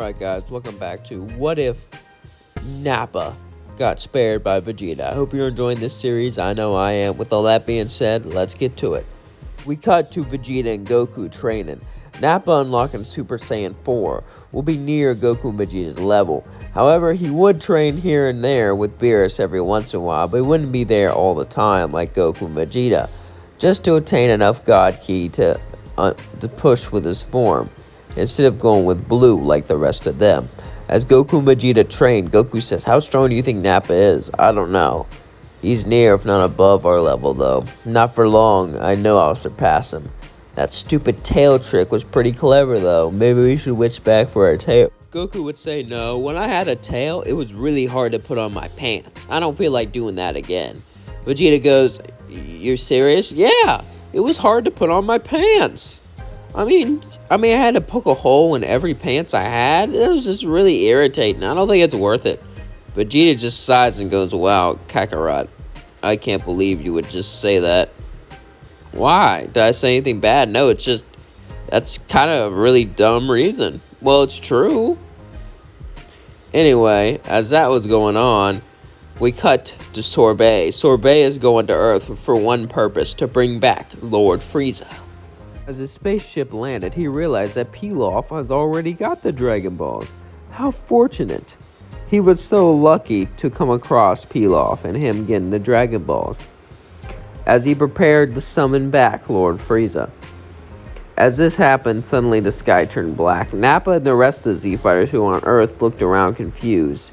Alright guys, welcome back to What If Nappa Got Spared by Vegeta. I hope you're enjoying this series. I know I am. With all that being said, let's get to it. We cut to Vegeta and Goku training. Nappa unlocking Super Saiyan 4 will be near Goku and Vegeta's level. However, he would train here and there with Beerus every once in a while, but he wouldn't be there all the time like Goku and Vegeta, just to attain enough God Ki to push with his form, instead of going with blue like the rest of them. As Goku and Vegeta train, Goku says, "How strong do you think Nappa is?" "I don't know. He's near, if not above our level, though. Not for long. I know I'll surpass him. That stupid tail trick was pretty clever, though. Maybe we should switch back for our tail." Goku would say, "No, when I had a tail, it was really hard to put on my pants. I don't feel like doing that again." Vegeta goes, "You're serious?" "Yeah, it was hard to put on my pants. I mean, I had to poke a hole in every pants I had. It was just really irritating. I don't think it's worth it." Vegeta just sighs and goes, "Wow, Kakarot, I can't believe you would just say that." "Why? Did I say anything bad?" "No, it's just, that's kind of a really dumb reason." "Well, it's true." Anyway, as that was going on, we cut to Sorbet. Sorbet is going to Earth for one purpose: to bring back Lord Frieza. As his spaceship landed, he realized that Pilaf has already got the Dragon Balls. How fortunate. He was so lucky to come across Pilaf and him getting the Dragon Balls. As he prepared to summon back Lord Frieza. As this happened, suddenly the sky turned black. Nappa and the rest of the Z-Fighters who were on Earth looked around confused.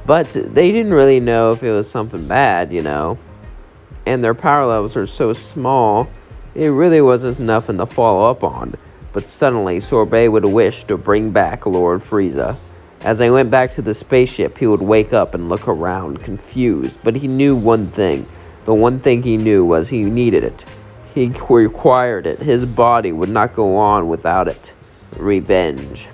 But they didn't really know if it was something bad, And their power levels are so small, it really wasn't nothing to follow up on. But suddenly, Sorbet would wish to bring back Lord Frieza. As they went back to the spaceship, he would wake up and look around, confused. But he knew one thing. The one thing he knew was he needed it. He required it. His body would not go on without it. Revenge.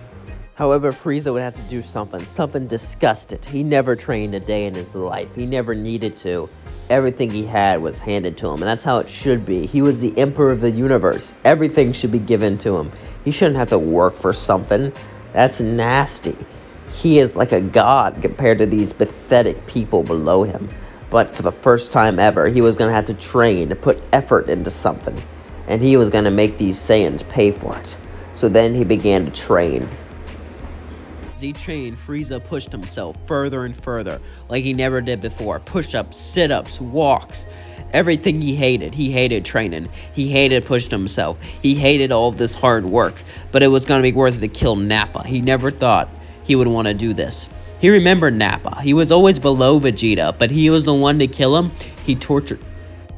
However, Frieza would have to do something disgusting. He never trained a day in his life. He never needed to. Everything he had was handed to him, and that's how it should be. He was the emperor of the universe. Everything should be given to him. He shouldn't have to work for something. That's nasty. He is like a god compared to these pathetic people below him. But for the first time ever, he was going to have to train, to put effort into something. And he was going to make these Saiyans pay for it. So then he began to train. As he trained, Frieza pushed himself further and further, like he never did before. Push-ups, sit-ups, walks. Everything he hated. He hated training. He hated pushing himself. He hated all this hard work. But it was going to be worth it to kill Nappa. He never thought he would want to do this. He remembered Nappa. He was always below Vegeta, but he was the one to kill him. He tortured.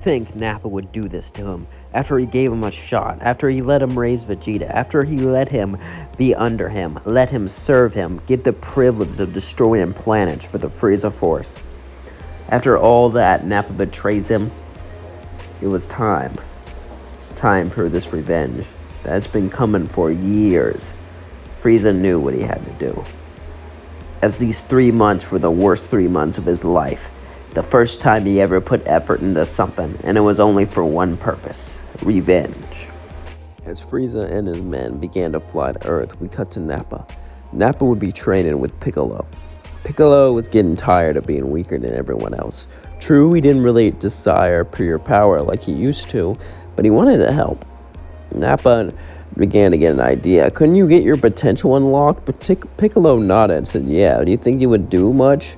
Think Nappa would do this to him after he gave him a shot, after he let him raise Vegeta, after he let him be under him, let him serve him, get the privilege of destroying planets for the Frieza Force. After all that, Nappa betrays him. It was time. Time for this revenge. That's been coming for years. Frieza knew what he had to do. As these 3 months were the worst 3 months of his life. The first time he ever put effort into something, and it was only for one purpose: revenge. As Frieza and his men began to fly to Earth, we cut to Nappa. Nappa would be training with Piccolo. Piccolo was getting tired of being weaker than everyone else. True, he didn't really desire pure power like he used to, but he wanted to help. Nappa began to get an idea. "Couldn't you get your potential unlocked?" But Piccolo nodded and said, "Yeah, do you think you would do much?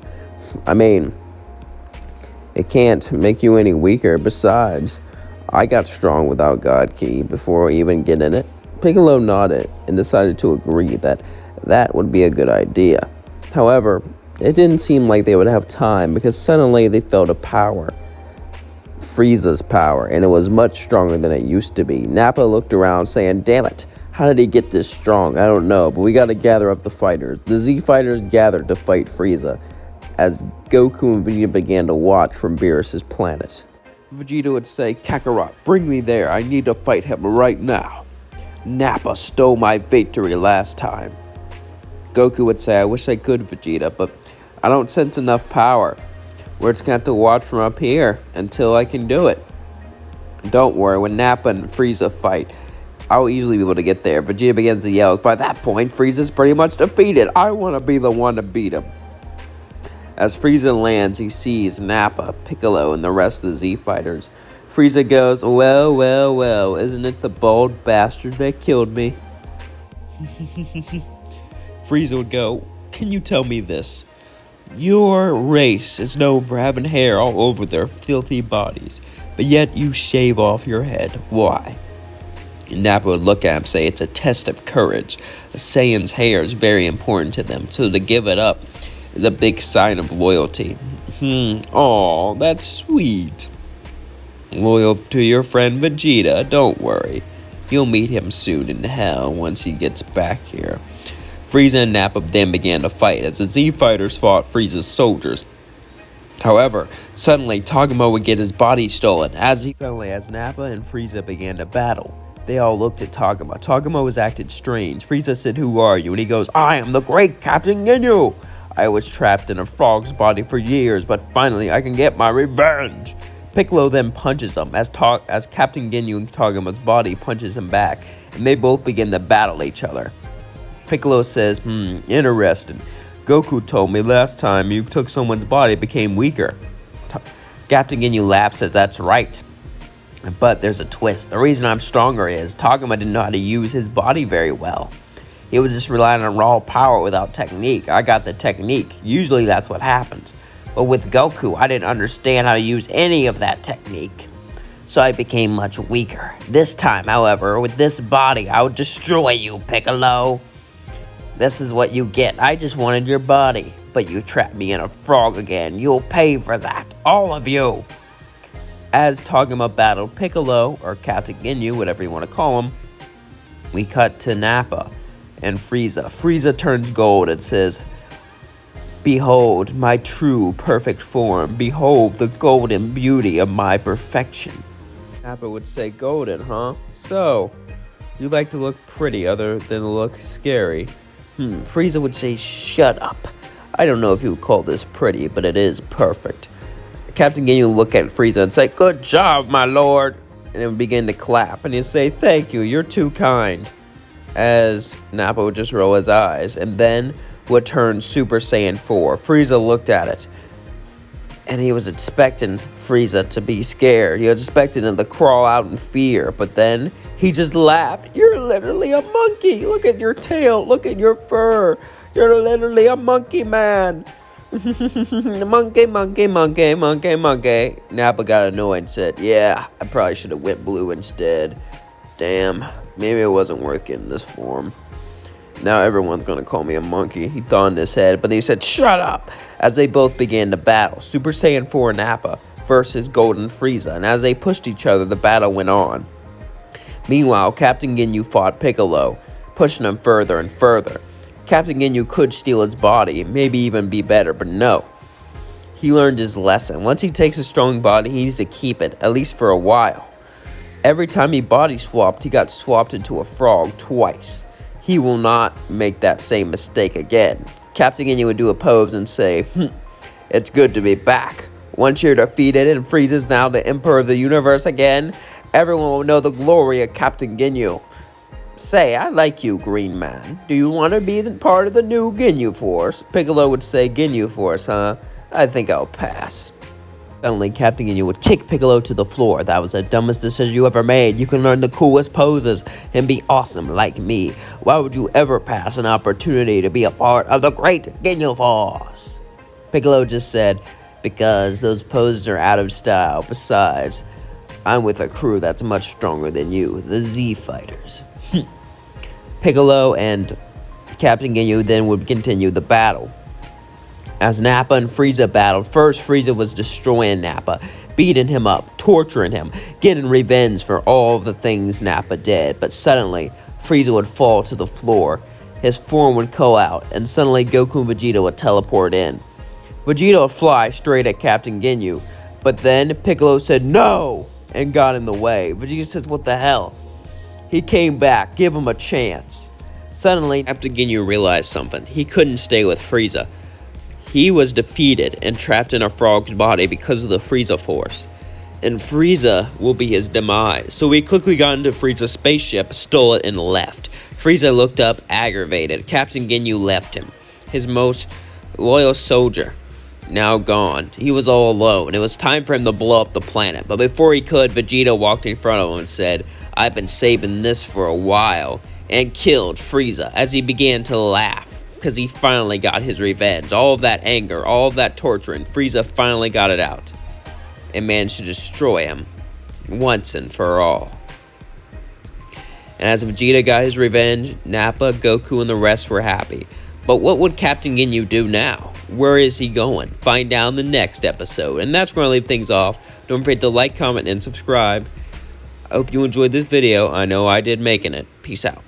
It can't make you any weaker. Besides, I got strong without God Ki before even getting it." Piccolo nodded and decided to agree that that would be a good idea. However, it didn't seem like they would have time, because suddenly they felt a power. Frieza's power, and it was much stronger than it used to be. Nappa looked around saying, "Damn it, how did he get this strong? I don't know, but we gotta gather up the fighters." The Z-Fighters gathered to fight Frieza, as Goku and Vegeta began to watch from Beerus' planet. Vegeta would say, "Kakarot, bring me there. I need to fight him right now. Nappa stole my victory last time." Goku would say, "I wish I could, Vegeta, but I don't sense enough power. We're just going to have to watch from up here until I can do it." Don't worry, when Nappa and Frieza fight, I'll easily be able to get there. Vegeta begins to yell. By that point, Frieza's pretty much defeated. I want to be the one to beat him. As Frieza lands, he sees Nappa, Piccolo, and the rest of the Z Fighters. Frieza goes, well, well, well, isn't it the bald bastard that killed me? Frieza would go, can you tell me this? Your race is known for having hair all over their filthy bodies, but yet you shave off your head. Why? And Nappa would look at him and say, it's a test of courage. A Saiyan's hair is very important to them, so to give it up is a big sign of loyalty. Aw, that's sweet. Loyal to your friend Vegeta, don't worry. You'll meet him soon in hell once he gets back here. Frieza and Nappa then began to fight as the Z Fighters fought Frieza's soldiers. However, suddenly Togamo would get his body stolen as Nappa and Frieza began to battle. They all looked at Togamo. Togamo was acted strange. Frieza said, who are you? And he goes, I am the great Captain Ginyu. I was trapped in a frog's body for years, but finally I can get my revenge. Piccolo then punches him as Captain Ginyu and Togamo's body punches him back, and they both begin to battle each other. Piccolo says, interesting. Goku told me last time you took someone's body, it became weaker. Captain Ginyu laughs, says, that's right. But there's a twist. The reason I'm stronger is Togama didn't know how to use his body very well. He was just relying on raw power without technique. I got the technique. Usually that's what happens. But with Goku, I didn't understand how to use any of that technique. So I became much weaker. This time, however, with this body, I would destroy you, Piccolo. This is what you get. I just wanted your body. But you trapped me in a frog again. You'll pay for that. All of you. As Togama battled Piccolo, or Captain Ginyu, whatever you want to call him, we cut to Nappa and Frieza. Frieza turns gold and says, behold my true perfect form. Behold the golden beauty of my perfection. Nappa would say, golden, huh? So, you like to look pretty other than look scary. Frieza would say, shut up. I don't know if you would call this pretty, but it is perfect. Captain Ginyu would look at Frieza and say, good job, my lord. And it would begin to clap. And he'd say, thank you, you're too kind. As Nappa would just roll his eyes. And then would turn Super Saiyan 4. Frieza looked at it. And he was expecting Frieza to be scared. He was expecting him to crawl out in fear. But then he just laughed. You're literally a monkey. Look at your tail. Look at your fur. You're literally a monkey man. Monkey, monkey, monkey, monkey, monkey. Nappa got annoyed and said, yeah, I probably should have went blue instead. Damn, maybe it wasn't worth getting this form. Now everyone's gonna call me a monkey, he thought in his head, but he said, shut up, as they both began to battle. Super Saiyan 4 Nappa versus Golden Frieza, and as they pushed each other, the battle went on. Meanwhile, Captain Ginyu fought Piccolo, pushing him further and further. Captain Ginyu could steal his body, maybe even be better, but no. He learned his lesson. Once he takes a strong body, he needs to keep it, at least for a while. Every time he body swapped, he got swapped into a frog twice. He will not make that same mistake again. Captain Ginyu would do a pose and say, it's good to be back. Once you're defeated and Frieza's now the Emperor of the Universe again, everyone will know the glory of Captain Ginyu. Say, I like you, Green Man. Do you want to be part of the new Ginyu Force? Piccolo would say, Ginyu Force, huh? I think I'll pass. Suddenly, Captain Ginyu would kick Piccolo to the floor. That was the dumbest decision you ever made. You can learn the coolest poses and be awesome like me. Why would you ever pass an opportunity to be a part of the great Ginyu Force? Piccolo just said, because those poses are out of style. Besides, I'm with a crew that's much stronger than you, the Z Fighters. Piccolo and Captain Ginyu then would continue the battle. As Nappa and Frieza battled, first Frieza was destroying Nappa, beating him up, torturing him, getting revenge for all the things Nappa did. But suddenly, Frieza would fall to the floor, his form would go out, and suddenly Goku and Vegeta would teleport in. Vegeta would fly straight at Captain Ginyu, but then Piccolo said no, and got in the way. Vegeta says, what the hell? He came back, give him a chance. Suddenly, Captain Ginyu realized something. He couldn't stay with Frieza. He was defeated and trapped in a frog's body because of the Frieza Force. and Frieza will be his demise. So he quickly got into Frieza's spaceship, stole it, and left. Frieza looked up, aggravated. Captain Ginyu left him. His most loyal soldier, now gone. He was all alone. It was time for him to blow up the planet. But before he could, Vegeta walked in front of him and said, "I've been saving this for a while," and killed Frieza as he began to laugh because he finally got his revenge. All of that anger, all of that torture, and Frieza finally got it out and managed to destroy him once and for all. And as Vegeta got his revenge, Nappa, Goku, and the rest were happy. But what would Captain Ginyu do now? Where is he going? Find out in the next episode. And that's where I leave things off. Don't forget to like, comment, and subscribe. I hope you enjoyed this video. I know I did making it. Peace out.